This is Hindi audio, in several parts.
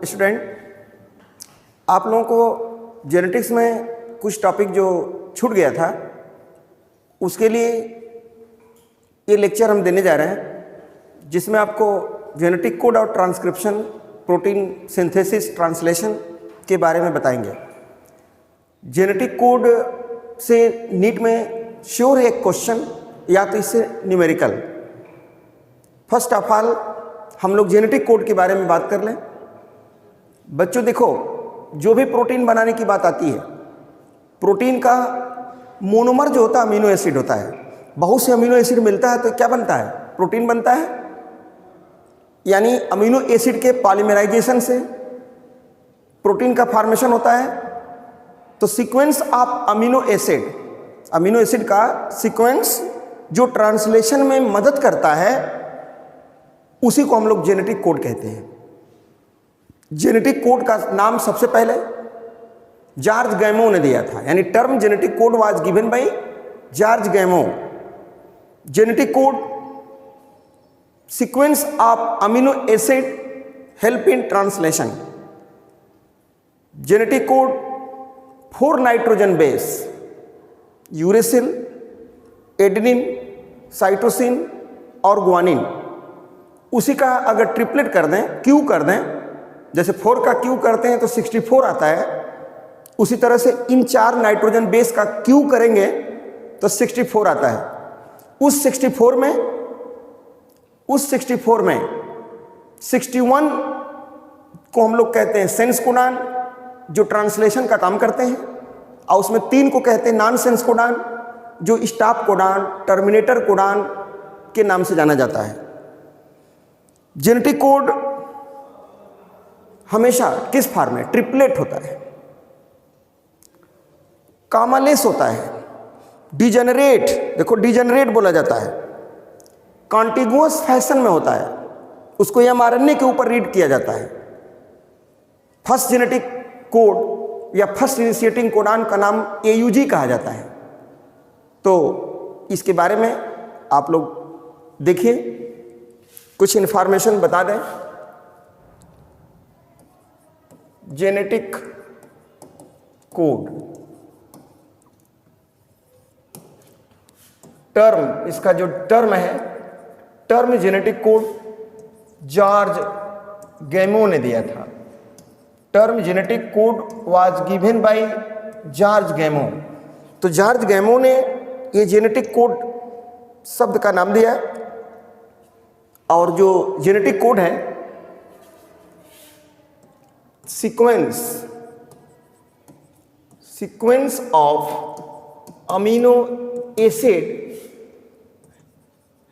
स्टूडेंट, आप लोगों को जेनेटिक्स में कुछ टॉपिक जो छूट गया था उसके लिए ये लेक्चर हम देने जा रहे हैं, जिसमें आपको जेनेटिक कोड और ट्रांसक्रिप्शन, प्रोटीन सिंथेसिस, ट्रांसलेशन के बारे में बताएंगे। जेनेटिक कोड से नीट में श्योर है एक क्वेश्चन या तो इससे न्यूमेरिकल। फर्स्ट ऑफ ऑल हम लोग जेनेटिक कोड के बारे में बात कर लें। बच्चों देखो, जो भी प्रोटीन बनाने की बात आती है, प्रोटीन का मोनोमर जो होता है अमीनो एसिड होता है। बहुत से अमीनो एसिड मिलता है तो क्या बनता है? प्रोटीन बनता है। यानी अमीनो एसिड के पॉलीमराइजेशन से प्रोटीन का फॉर्मेशन होता है। तो सीक्वेंस ऑफ अमीनो एसिड का सीक्वेंस जो ट्रांसलेशन में मदद करता है उसी को हम लोग जेनेटिक कोड कहते हैं। जेनेटिक कोड का नाम सबसे पहले जॉर्ज गैमो ने दिया था, यानी term genetic code was given by George गैमो। Genetic code sequence of amino acid help in translation. Genetic code 4 nitrogen base, uracil, adenine, cytosine और ग्वानिन, उसी का अगर ट्रिपलेट कर दें, क्यू कर दें, जैसे 4 का क्यू करते हैं तो 64 आता है, उसी तरह से इन 4 नाइट्रोजन बेस का क्यू करेंगे तो 64 आता है। उस 64 में 61 को हम लोग कहते हैं सेंस कोडान, जो ट्रांसलेशन का काम करते हैं, और उसमें 3 को कहते हैं नॉन सेंस कोडान, जो स्टॉप कोडान, टर्मिनेटर कोडान के नाम से जाना जाता है। जेनेटिक कोड हमेशा किस फॉर्म में? ट्रिपलेट होता है, कामालेस होता है, डिजेनरेट, देखो डिजेनरेट बोला जाता है, कॉन्टिगुअस फैशन में होता है, उसको एमआरएनए के ऊपर रीड किया जाता है। फर्स्ट जेनेटिक कोड या फर्स्ट इनिशिएटिंग कोडान का नाम AUG कहा जाता है। तो इसके बारे में आप लोग देखिए, कुछ इन्फॉर्मेशन बता दें। जेनेटिक कोड टर्म, इसका जो टर्म है, term genetic code George Gamow ने दिया था। Term genetic code was given by George Gamow. तो जॉर्ज गैमो ने ये जेनेटिक कोड शब्द का नाम दिया। और जो जेनेटिक कोड है, sequence of amino acid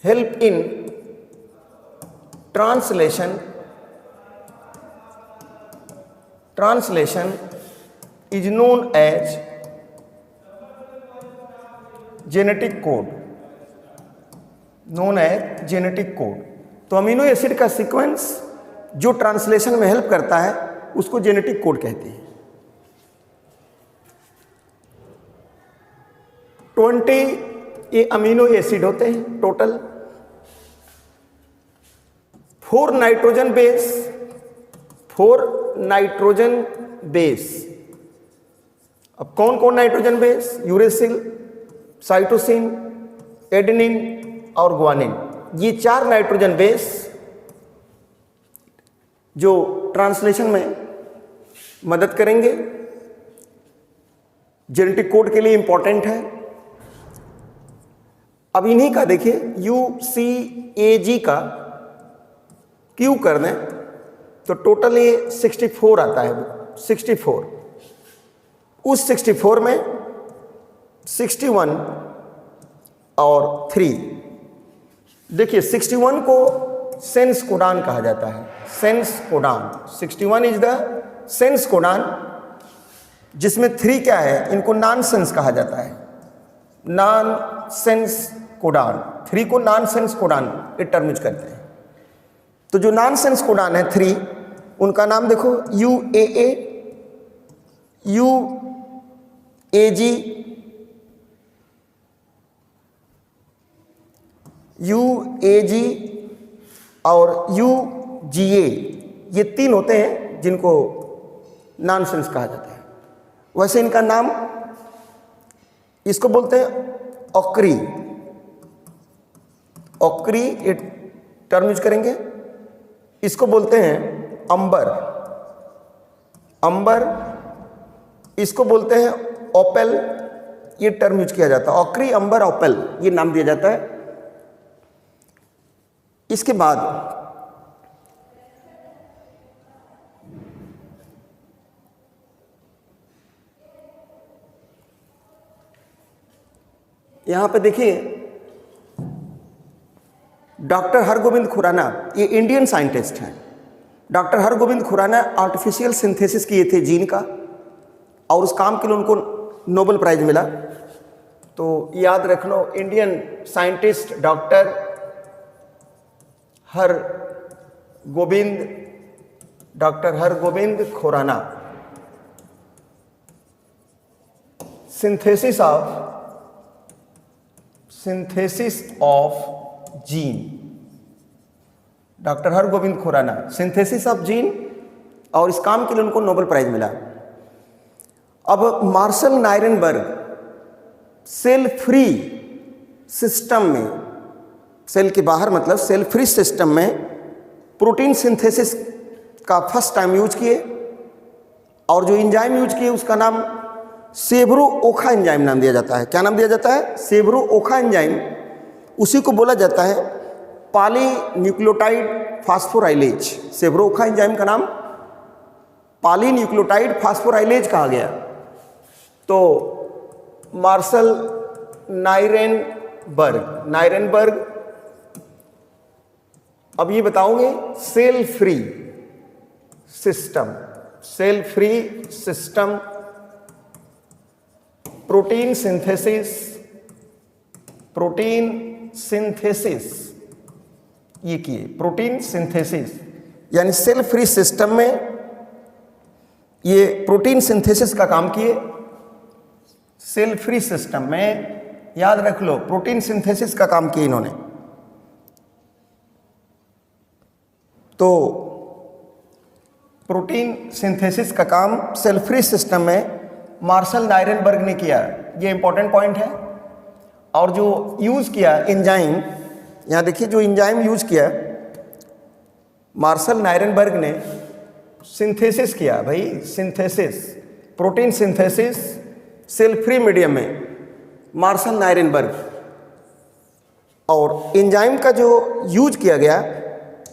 help in translation is known as genetic code, तो अमीनो एसिड का सीक्वेंस जो ट्रांसलेशन में हेल्प करता है उसको जेनेटिक कोड कहते हैं। 20 ये अमीनो एसिड होते हैं टोटल, 4 नाइट्रोजन बेस। अब कौन कौन nitrogen base? Uracil, cytosine, adenine और ग्वानिन। ये 4 नाइट्रोजन बेस जो ट्रांसलेशन में मदद करेंगे, जेनेटिक कोड के लिए इंपॉर्टेंट है। अब इन्हीं का देखिए, UCAG का क्यू कर दें तो टोटल ये 64 आता है। 64, उस 64 में 61 और 3, देखिए 61 को सेंस कोडान कहा जाता है। Sense codon 61 is the sense codon, जिसमें 3 क्या है? इनको नॉन सेंस कहा जाता है। नॉन सेंस कोडान, 3 को नॉन सेंस कोडान ये टर्म यूज करते हैं। तो जो नॉन सेंस कोडान है 3, उनका नाम देखो, UAA, UAG, UAG और UGA, ये 3 होते हैं जिनको नॉनसेंस कहा जाता है। वैसे इनका नाम, इसको बोलते हैं ऑक्री। ऑक्री ये टर्म यूज करेंगे। इसको बोलते हैं अंबर। अंबर, इसको बोलते हैं ओपेल, ये टर्म यूज किया जाता है। ऑक्री, अंबर, ओपेल ये नाम दिया जाता है। इसके बाद यहां पे देखिए डॉक्टर हरगोविंद खुराना, ये इंडियन साइंटिस्ट हैं। Doctor Hargobind Khorana artificial synthesis किए थे जीन का, और उस काम के लिए उनको नोबेल प्राइज मिला। तो याद रख लो, Indian scientist doctor doctor Hargobind Khorana. Synthesis of gene, doctor Hargobind Khorana, synthesis of gene, और इस काम के लिए उनको नोबेल प्राइज मिला। अब मार्शल नायरेनबर्ग सेल फ्री सिस्टम में, सेल के बाहर मतलब सेल फ्री सिस्टम में प्रोटीन सिंथेसिस का फर्स्ट टाइम यूज किए, और जो एंजाइम यूज किए उसका नाम सेब्रो ओखा एंजाइम नाम दिया जाता है। क्या नाम दिया जाता है? सेब्रो ओखा एंजाइम। उसी को बोला जाता है polynucleotide phosphorylase. Severo Ochoa enzyme का नाम पॉलीन्यूक्लियोटाइड फास्फोराइलेज कहा गया। तो मार्शल नायरेनबर्ग, अब ये बताओगे cell free system protein synthesis ये किए। प्रोटीन सिंथेसिस यानी सेल फ्री सिस्टम में ये प्रोटीन सिंथेसिस का काम किए। सेल फ्री सिस्टम में याद रख लो प्रोटीन सिंथेसिस का काम किया इन्होंने। तो प्रोटीन सिंथेसिस का काम सेल फ्री सिस्टम में मार्शल नायरेनबर्ग ने किया, ये इंपॉर्टेंट पॉइंट है। और जो यूज किया एंजाइम, यहां देखिए जो एंजाइम यूज किया मार्शल नायरेनबर्ग ने, सिंथेसिस किया भाई, synthesis protein synthesis cell free medium में मार्शल नायरेनबर्ग। और एंजाइम का जो यूज किया गया,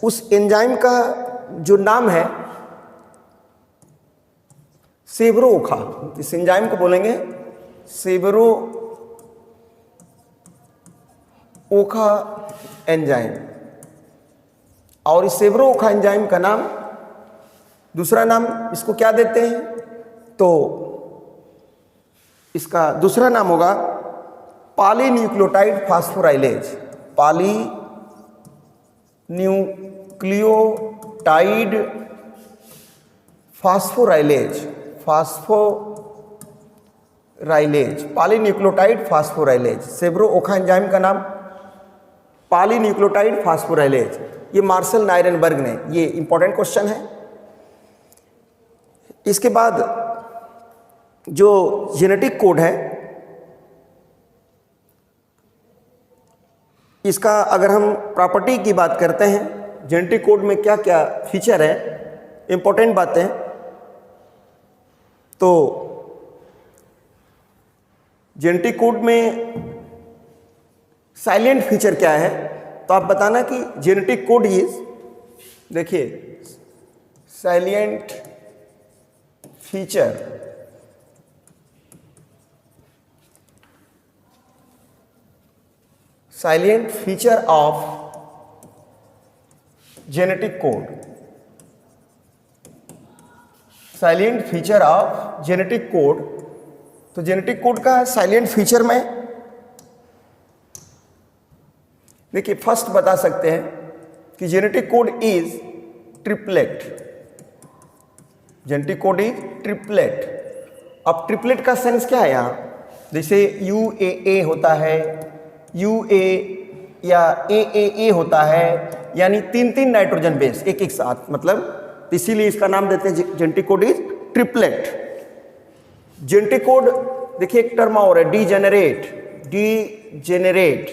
उस एंजाइम का जो नाम है सेब्रो ओखा। इस एंजाइम को बोलेंगे सेब्रो ओखा एंजाइम। और इस सेब्रो ओखा एंजाइम का नाम, दूसरा नाम इसको क्या देते हैं? तो इसका दूसरा नाम होगा polynucleotide phosphorylase. Polynucleotide phosphorylase, polynucleotide phosphorylase. Severo Ochoa enzyme का नाम पॉलीन्यूक्लियोटाइड फास्फोराइलेज। ये मार्शल नायरेनबर्ग ने, ये इंपॉर्टेंट क्वेश्चन है। इसके बाद जो जेनेटिक कोड है, इसका अगर हम प्रॉपर्टी की बात करते हैं, जेनेटिक कोड में क्या क्या फीचर है, इंपॉर्टेंट बातें, तो जेनेटिक कोड में साइलेंट फीचर क्या है? तो आप बताना कि जेनेटिक कोड इज, देखिए silent feature, silent feature of genetic code, silent feature of genetic code. तो जेनेटिक कोड का साइलेंट फीचर में देखिए फर्स्ट बता सकते हैं कि genetic code is triplet. Genetic code is triplet. अब ट्रिपलेट का सेंस क्या है यहाँ? जैसे UAA होता है, UA या AAA होता है, यानी 3 नाइट्रोजन बेस एक एक साथ, मतलब तो इसीलिए इसका नाम देते हैं genetic code is triplet. Genetic code देखिए एक टर्म और है degenerate, degenerate,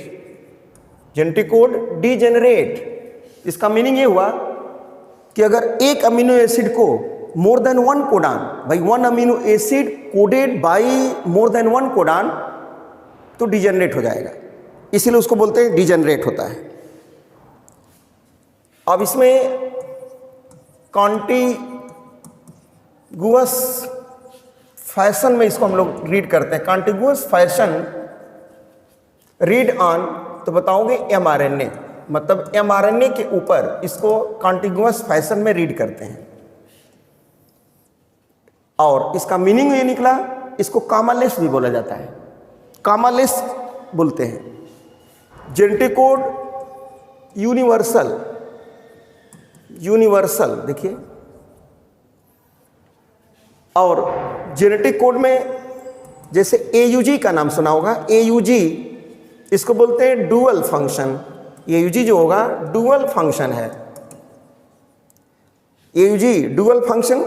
genetic code degenerate. इसका मीनिंग ये हुआ कि अगर एक अमीनो एसिड को मोर देन वन कोडान, भाई one amino acid coded by more than one codon, तो डीजेनरेट हो जाएगा, इसीलिए उसको बोलते हैं डीजेनरेट होता है। अब इसमें कॉन्टिगुअस फैशन में इसको हम लोग रीड करते हैं। कॉन्टिगुअस फैशन रीड ऑन, तो बताओगे mRNA, मतलब mRNA के ऊपर इसको कॉन्टिगुअस फैशन में रीड करते हैं। और इसका मीनिंग ये निकला, इसको कामालेस भी बोला जाता है, कामालेस बोलते हैं। जेनेटिक कोड यूनिवर्सल, यूनिवर्सल देखिए। और जेनेटिक कोड में जैसे AUG का नाम सुना होगा, AUG इसको बोलते हैं डुअल फंक्शन। AUG जो होगा डुअल फंक्शन है, AUG dual function.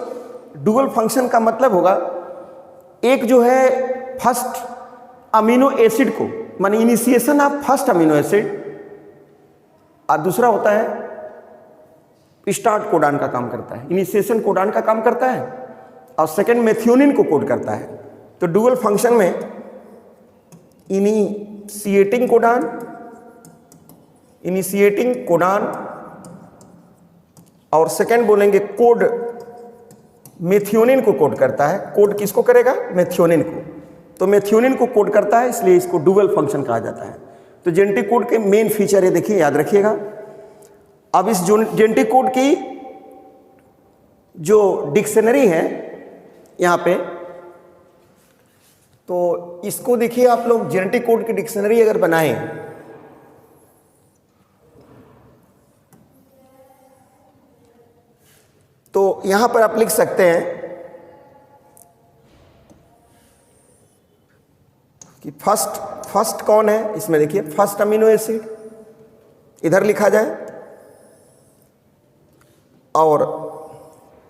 Dual function का मतलब होगा एक जो है फर्स्ट अमीनो एसिड को, माने initiation of first amino acid, और दूसरा होता है स्टार्ट कोडान का काम करता है, इनिशिएशन कोडान का काम करता है, और सेकंड मेथियोनिन को कोड करता है। तो डुअल फंक्शन में इनिशिएटिंग कोडान, इनिशिएटिंग कोडान, और सेकंड बोलेंगे कोड मेथियोनिन को कोड करता है। कोड किसको करेगा? मेथियोनिन को। तो मेथियोनिन को कोड करता है, इसलिए इसको डुअल फंक्शन कहा जाता है। तो जेनेटिक कोड के मेन फीचर ये देखिए, याद रखिएगा। अब इस जेनेटिक कोड की जो डिक्शनरी है यहाँ पे, तो इसको देखिए आप लोग, जेनेटिक कोड की डिक्शनरी अगर बनाएं तो यहां पर आप लिख सकते हैं कि फर्स्ट कौन है। इसमें देखिए फर्स्ट अमीनो एसिड इधर लिखा जाए, और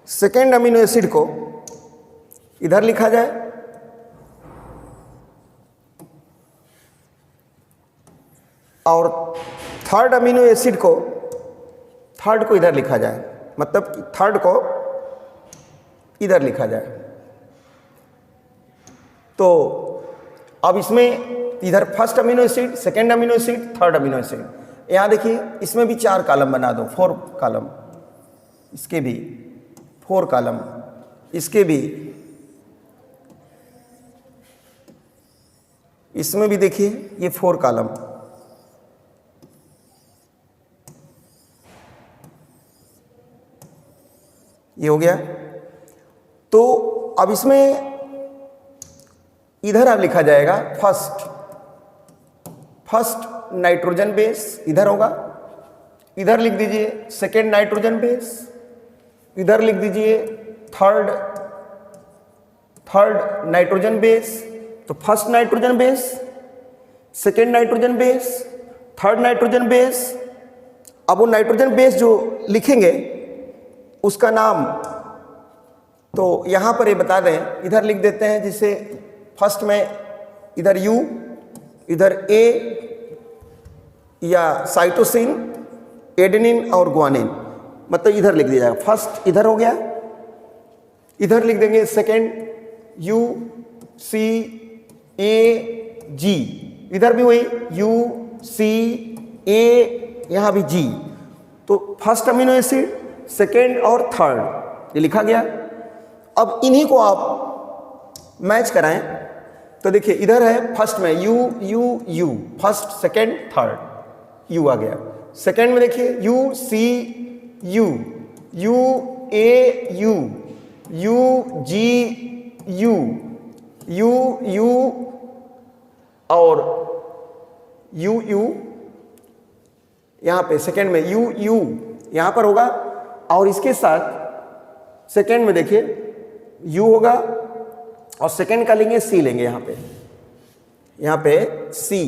सेकेंड अमीनो एसिड को इधर लिखा जाए, और थर्ड अमीनो एसिड को, थर्ड को इधर लिखा जाए, मतलब थर्ड को इधर लिखा जाए। तो अब इसमें इधर first amino acid, second amino acid, third amino acid. यहाँ देखिए इसमें भी 4 कॉलम बना दो, 4 कॉलम, इसके भी 4 कॉलम, इसके भी, इसमें भी देखिए ये 4 कॉलम। ये हो गया। तो अब इसमें इधर अब लिखा जाएगा फर्स्ट नाइट्रोजन बेस इधर होगा, इधर लिख दीजिए सेकेंड नाइट्रोजन बेस, इधर लिख दीजिए थर्ड नाइट्रोजन बेस। तो first nitrogen base, second nitrogen base, third nitrogen base. अब वो नाइट्रोजन बेस जो लिखेंगे उसका नाम तो यहाँ पर ये बता दें, इधर लिख देते हैं, जिसे फर्स्ट में इधर U, इधर A या साइटोसिन, एडेनिन और ग्वानिन, मतलब इधर लिख दिया जाएगा। फर्स्ट इधर हो गया, इधर लिख देंगे second U C A G, इधर भी वही U C A, यहाँ भी G। तो फर्स्ट अमीनो एसिड, सेकेंड और थर्ड ये लिखा गया। अब इन्हीं को आप मैच कराएं तो देखिए इधर है फर्स्ट में U U U, first second third U आ गया। सेकेंड में देखिए U C U, U A U, U G U, U U और U U, यहाँ पे सेकेंड में U U यहाँ पर होगा, और इसके साथ सेकेंड में देखिए U होगा, और सेकेंड का लेंगे C लेंगे, यहाँ पे C।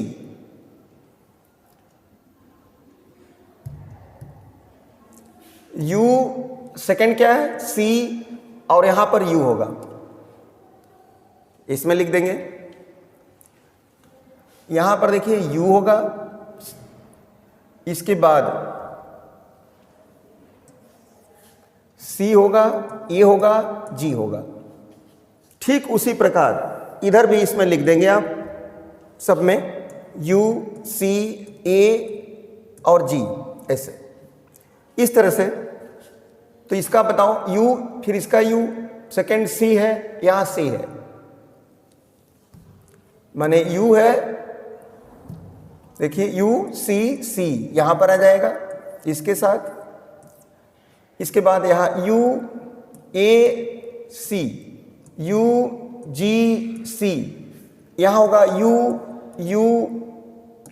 U सेकंड क्या है, C और यहां पर U होगा, इसमें लिख देंगे। यहां पर देखिए U होगा, इसके बाद C होगा, A होगा, G होगा। ठीक उसी प्रकार इधर भी इसमें लिख देंगे आप सब में U, C, A और G, ऐसे इस तरह से। तो इसका बताओ U, फिर इसका U, सेकंड C है, यहां C है, माने U है, देखिए U, C, C यहां पर आ जाएगा इसके साथ। इसके बाद यहां U, A, C, U, G, C, यहां होगा U, U,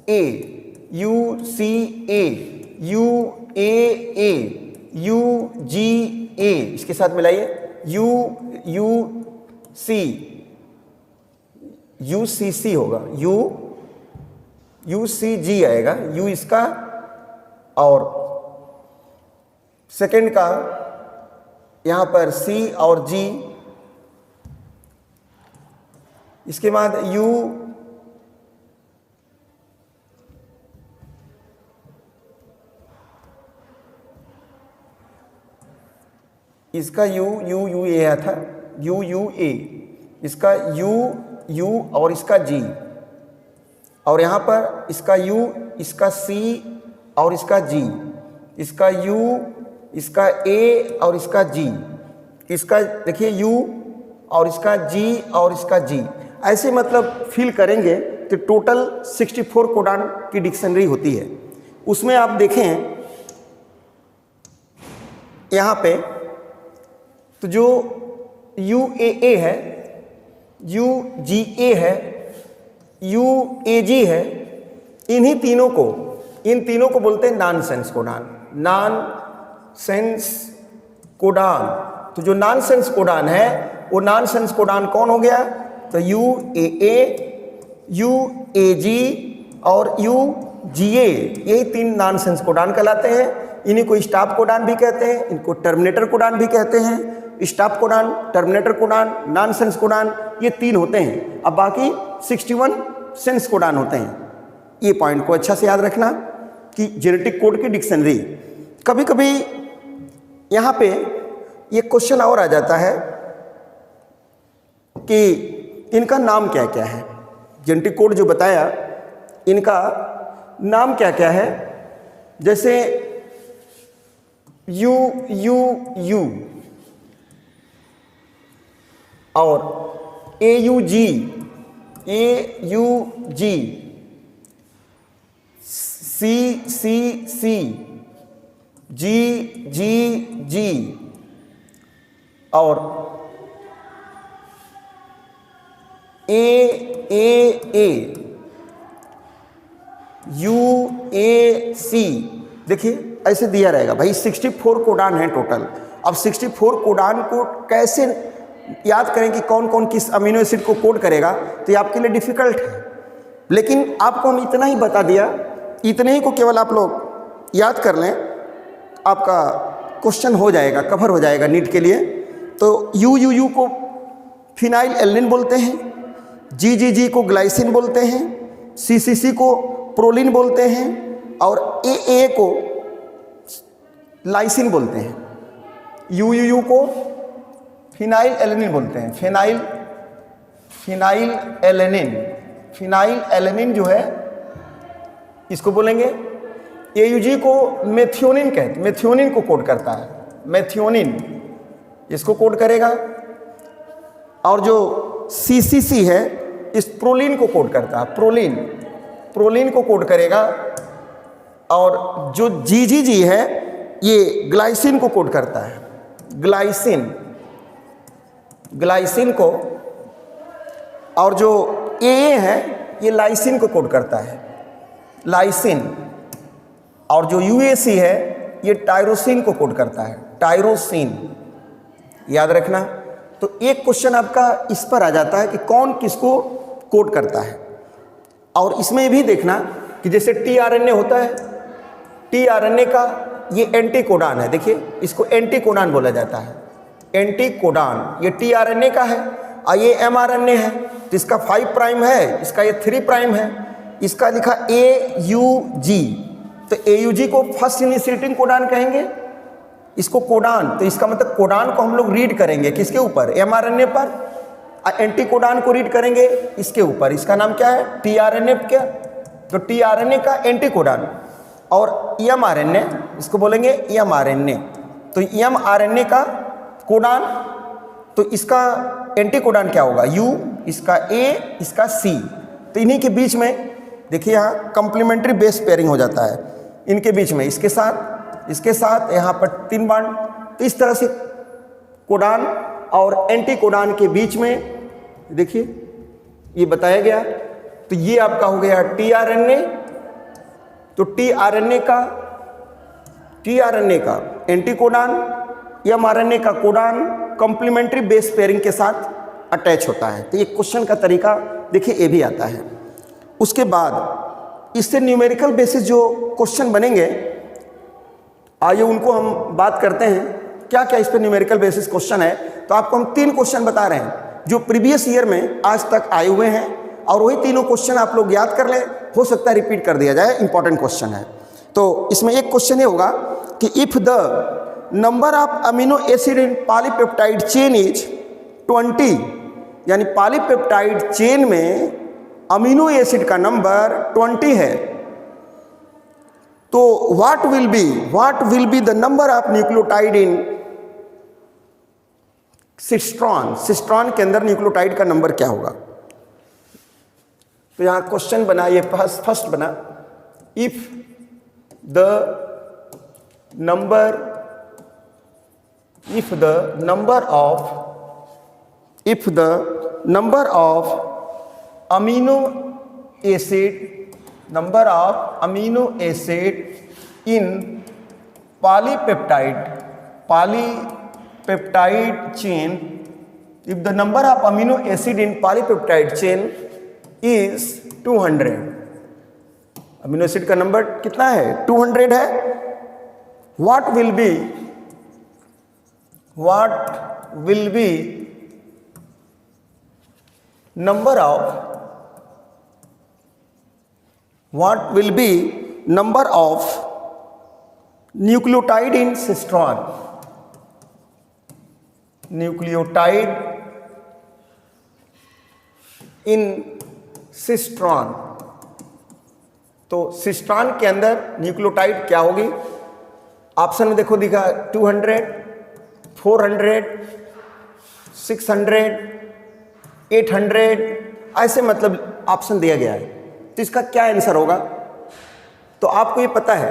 A, U, C, A, U, A, A, U, G, A, इसके साथ मिलाइए U, U, C, U, C, C होगा, U, U, C, G आएगा, U इसका और सेकंड का यहां पर C और G। इसके बाद U, इसका U, U, U A आया था, U, U, A, इसका U, U और इसका G, और यहाँ पर इसका U, इसका C और इसका G, इसका U, इसका A और इसका G, इसका देखिए U और इसका G और इसका G, ऐसे मतलब फिल करेंगे तो टोटल 64 कोडान की डिक्शनरी होती है। उसमें आप देखें यहाँ पे तो जो UAA है, UGA है, UAG है, इन्हीं तीनों को, इन तीनों को बोलते हैं नॉनसेंस कोडान, नॉनसेंस कोडान। तो जो नॉनसेंस कोडान है वो नॉनसेंस कोडान कौन हो गया, तो UAA, UAG और UGA, यही तीन नॉनसेंस कोडान कहलाते हैं। इन्हीं को स्टॉप कोडान भी कहते हैं, इनको टर्मिनेटर कोडान भी कहते हैं। Stop codon, terminator codon, nonsense codon, ये तीन होते हैं। अब बाकी 61 सेंस कोडान होते हैं। ये पॉइंट को अच्छा से याद रखना कि जेनेटिक कोड की डिक्शनरी। कभी कभी यहाँ पे ये क्वेश्चन और आ जाता है कि इनका नाम क्या क्या है, जेनेटिक कोड जो बताया इनका नाम क्या क्या है। जैसे U और AUG, CCC, GGG और AAA, UAC, देखिए ऐसे दिया रहेगा भाई। 64 कोडान है टोटल। अब 64 कोडान को कैसे याद करें कि कौन कौन किस अमीनो एसिड को कोड करेगा, तो ये आपके लिए डिफिकल्ट है, लेकिन आपको हम इतना ही बता दिया, इतने ही को केवल आप लोग याद कर लें, आपका क्वेश्चन हो जाएगा, कवर हो जाएगा नीट के लिए। तो UUU को फिनाइल एल्निन बोलते हैं, GGG को ग्लाइसिन बोलते हैं, CCC को प्रोलिन बोलते हैं और AA को लाइसिन बोलते हैं। UUU को फिनाइल एलेनिन बोलते हैं, फिनाइल एलेनिन जो है इसको बोलेंगे। AUG को मेथियोनिन कहते, मेथियोनिन को कोड करता है, मेथियोनिन इसको कोड करेगा। और जो CCC है इस प्रोलिन को कोड करता है, प्रोलिन को कोड करेगा। और जो GGG है ये ग्लाइसिन को कोड करता है, ग्लाइसिन को। और जो AA है ये लाइसिन को कोड करता है, लाइसिन। और जो UAC है ये टायरोसिन को कोड करता है, टायरोसिन, याद रखना। तो एक क्वेश्चन आपका इस पर आ जाता है कि कौन किसको कोड करता है। और इसमें भी देखना कि जैसे tRNA होता है, tRNA का ये एंटीकोडान है, देखिए इसको एंटीकोडान बोला जाता है, एंटीकोडान। ये टीआरएनए का है और ये एमआरएनए है, तो इसका 5 प्राइम है, इसका ये 3 प्राइम है, इसका लिखा AUG, तो AUG को फर्स्ट इनिशिएटिंग कोडान कहेंगे, इसको कोडान, तो इसका मतलब कोडान को हम लोग रीड करेंगे किसके ऊपर, एमआरएनए पर, और एंटीकोडान को रीड करेंगे इसके ऊपर, इसका नाम क्या है, टीआरएनए। क्या, तो टीआरएनए का एंटीकोडान, और एमआरएनए इसको बोलेंगे एमआरएनए, तो एमआरएनए का कोडान, तो इसका एंटीकोडान क्या होगा, U, इसका A, इसका C, तो इन्हीं के बीच में देखिए यहाँ कंप्लीमेंट्री बेस पेयरिंग हो जाता है, इनके बीच में इसके साथ यहाँ पर 3 बॉन्ड, तो इस तरह से कोडान और एंटीकोडान के बीच में देखिए ये बताया गया। तो ये आपका हो गया टीआरएनए, तो टीआरएनए का एंटीकोडान, एमआरएनए का कोडान कंप्लीमेंट्री बेस पेयरिंग के साथ अटैच होता है। तो ये क्वेश्चन का तरीका देखिए ये भी आता है। उसके बाद इससे न्यूमेरिकल बेसिस जो क्वेश्चन बनेंगे, आइए उनको हम बात करते हैं, क्या क्या इस पर न्यूमेरिकल बेसिस क्वेश्चन है। तो आपको हम 3 क्वेश्चन बता रहे हैं जो प्रीवियस ईयर में आज तक आए हुए हैं, और वही तीनों क्वेश्चन आप लोग याद कर लें, हो सकता है रिपीट कर दिया जाए, इंपॉर्टेंट क्वेश्चन है। तो इसमें एक क्वेश्चन ये होगा कि if the number of amino acid in polypeptide chain is 20, यानी पॉलीपेप्टाइड चेन में अमीनो एसिड का नंबर 20 है, तो what will be the number of nucleotide in cistron के अंदर न्यूक्लियोटाइड का नंबर क्या होगा। तो यहां क्वेश्चन बना, ये फर्स्ट बना, if the number of amino acid in polypeptide chain, if the number of amino acid in polypeptide chain is 200, amino acid का नंबर कितना है, 200 है, what will be number of nucleotide in cistron, तो सिस्ट्रॉन के अंदर न्यूक्लियोटाइड क्या होगी, ऑप्शन में देखो दिखा 200, 400, 600, 800, ऐसे मतलब ऑप्शन दिया गया है। तो इसका क्या आंसर होगा। तो आपको ये पता है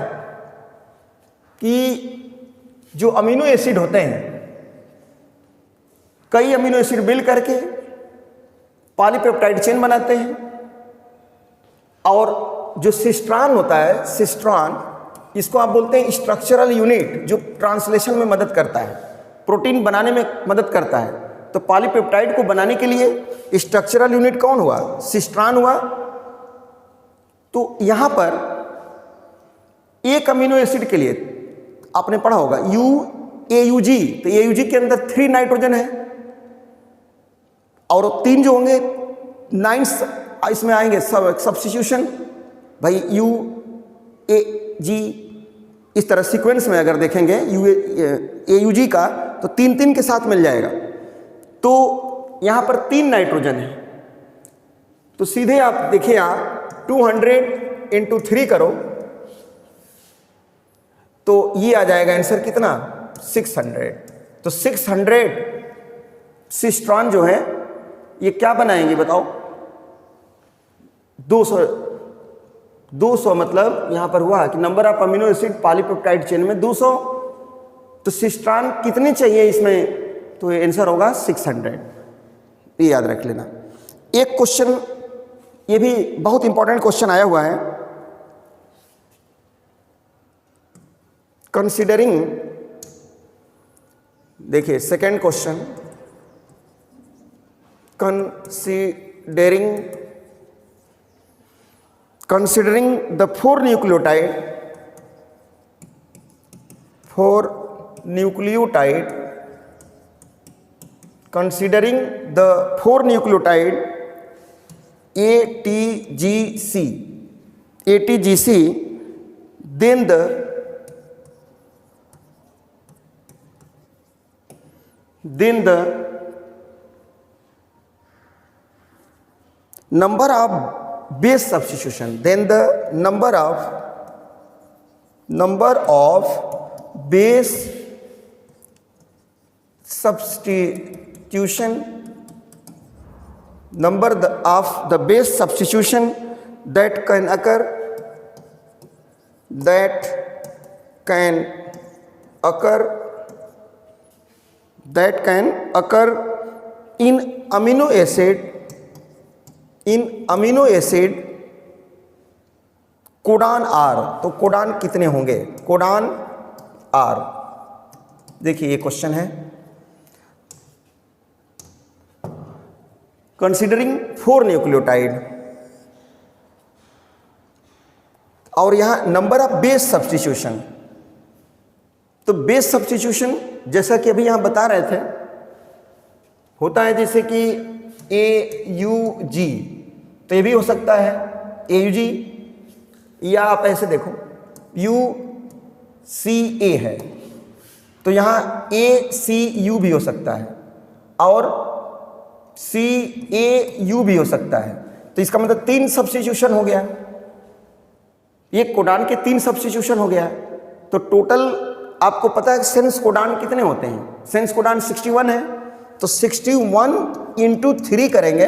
कि जो अमीनो एसिड होते हैं, कई अमीनो एसिड मिल करके पॉलीपेप्टाइड चेन बनाते हैं, और जो सिस्ट्रॉन होता है, सिस्ट्रॉन इसको आप बोलते हैं स्ट्रक्चरल यूनिट, जो ट्रांसलेशन में मदद करता है, प्रोटीन बनाने में मदद करता है। तो पॉलीपेप्टाइड को बनाने के लिए स्ट्रक्चरल यूनिट कौन हुआ, सिस्ट्रॉन हुआ। तो यहां पर एक अमीनो एसिड के लिए आपने पढ़ा होगा AUG, तो AUG के अंदर 3 नाइट्रोजन है, और 3 जो होंगे 9 इसमें आएंगे सब्स्टिट्यूशन, भाई UAG इस तरह सीक्वेंस में अगर देखेंगे AUG का तो 3 के साथ मिल जाएगा। तो यहां पर 3 नाइट्रोजन है, तो सीधे आप देखिए यहां 200 × 3 करो तो ये आ जाएगा आंसर कितना, 600। तो 600 सिस्ट्रॉन जो है ये क्या बनाएंगे बताओ, 200 मतलब यहां पर हुआ कि number of amino acid polypeptide chain में 200, तो सिस्ट्रॉन कितने चाहिए इसमें, तो ये आंसर होगा 600। ये याद रख लेना। एक क्वेश्चन ये भी बहुत इंपॉर्टेंट क्वेश्चन आया हुआ है, कंसीडरिंग, देखिए second question, considering the 4 nucleotide for nucleotide, considering the 4 nucleotide ATGC, then the number of base substitution, number of base substitution, of the base substitution that can occur in amino acid codon R। तो कोडान कितने होंगे? कोडान R, देखिए ये क्वेश्चन है। कंसीडरिंग 4 न्यूक्लियोटाइड, और यहां नंबर ऑफ बेस सब्स्टिट्यूशन। तो बेस सब्स्टिट्यूशन जैसा कि अभी यहां बता रहे थे, होता है जैसे कि AUG, तो ये भी हो सकता है AUG, या आप ऐसे देखो UCA है, तो यहां ACU भी हो सकता है और CAU भी हो सकता है। तो इसका मतलब 3 सब्स्टिट्यूशन हो गया, ये कोडान के 3 सब्स्टिट्यूशन हो गया। तो टोटल आपको पता है सेंस कोडान कितने होते हैं? सेंस कोडान 61 है, तो 61 इंटू 3 करेंगे,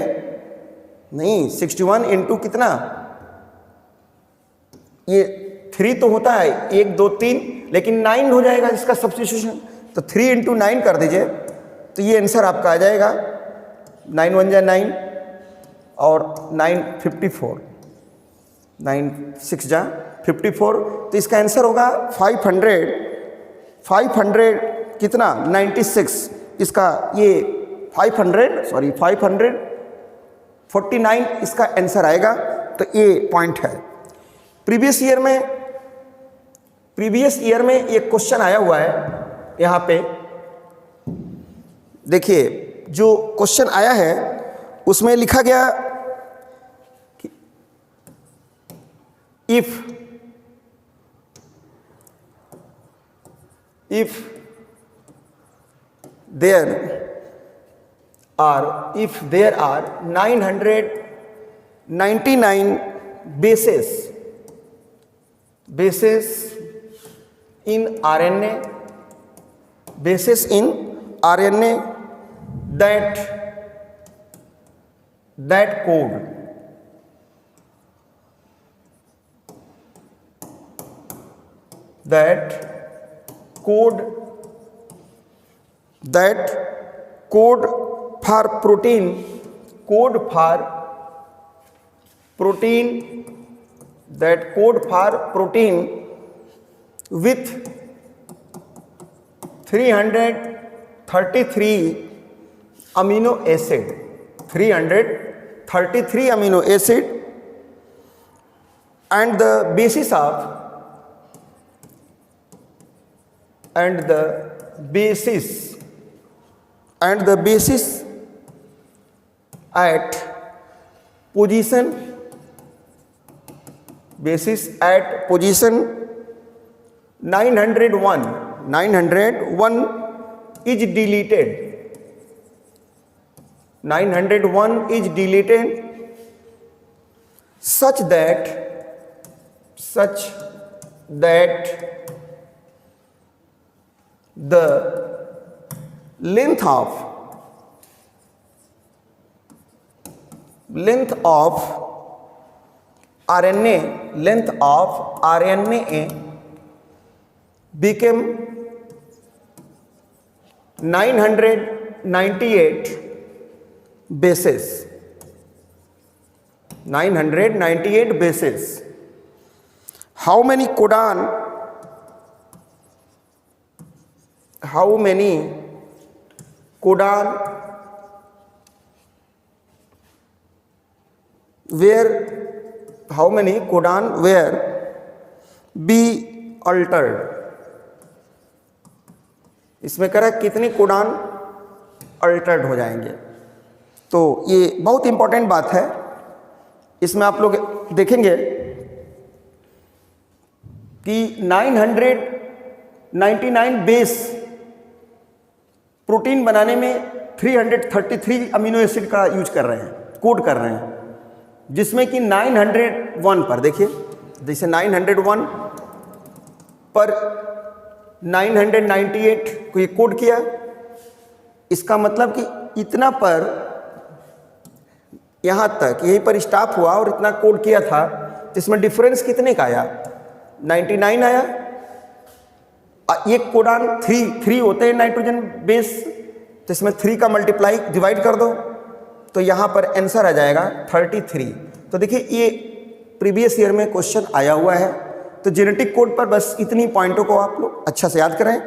नहीं 61 इंटू कितना, ये 3 तो होता है 1 2 3, लेकिन 9 हो जाएगा इसका सब्स्टिट्यूशन। तो 3 इंटू 9 कर दीजिए, तो ये आंसर आपका आ जाएगा 9 1 जा 9 और 9 54, 9 6 जा 54। तो इसका आंसर होगा 500 कितना 96, इसका ये 549 इसका आंसर आएगा। तो ये पॉइंट है। प्रीवियस ईयर में एक क्वेश्चन आया हुआ है, यहाँ पे देखिए जो क्वेश्चन आया है उसमें लिखा गया कि if there are 999 bases in RNA, that code for protein with 333 amino acid, and the basis at position 901 is deleted. 901 is deleted such that the length of RNA became 998 bases. 998 bases. How many codon were be altered? इसमें कह रहा है कितने कोडान अल्टर्ड हो जाएंगे। तो ये बहुत इंपॉर्टेंट बात है। इसमें आप लोग देखेंगे कि 999 बेस प्रोटीन बनाने में 333 अमीनो एसिड का यूज कर रहे हैं, कोड कर रहे हैं, जिसमें कि 901 पर देखिए, जैसे 901 पर 998 को ये कोड किया। इसका मतलब कि इतना पर यहाँ तक यहीं पर स्टॉप हुआ और इतना कोड किया था, तो इसमें डिफरेंस कितने का आया? 99 आया। एक कोडान 3 होते हैं नाइट्रोजन बेस, तो इसमें 3 का मल्टीप्लाई डिवाइड कर दो तो यहाँ पर आंसर आ जाएगा 33। तो देखिए ये प्रीवियस ईयर में क्वेश्चन आया हुआ है। तो जेनेटिक कोड पर बस इतनी पॉइंटों को आप लोग अच्छा से याद करें,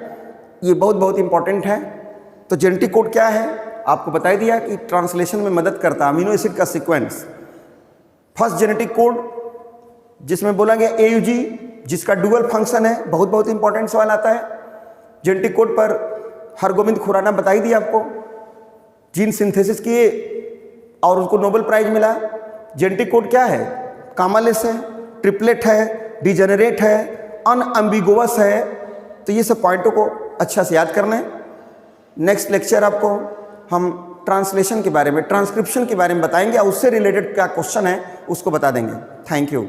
ये बहुत बहुत इंपॉर्टेंट है। तो जेनेटिक कोड क्या है आपको बता दिया कि ट्रांसलेशन में मदद करता है अमीनो एसिड का सीक्वेंस। फर्स्ट जेनेटिक कोड जिसमें बोला गया AUG, जिसका डुअल फंक्शन है, बहुत बहुत इंपॉर्टेंट सवाल आता है। जेनेटिक कोड पर हरगोविंद खुराना बता ही दिया आपको, जीन सिंथेसिस किए और उसको नोबेल प्राइज मिला। जेनेटिक कोड क्या है? कामालेस है, ट्रिपलेट है, डिजेनरेट है, अनअम्बिगुअस है। तो ये सब पॉइंटों को अच्छा से याद करना है। नेक्स्ट लेक्चर आपको हम ट्रांसलेशन के बारे में, ट्रांसक्रिप्शन के बारे में बताएंगे और उससे रिलेटेड क्या क्वेश्चन है उसको बता देंगे। Thank you.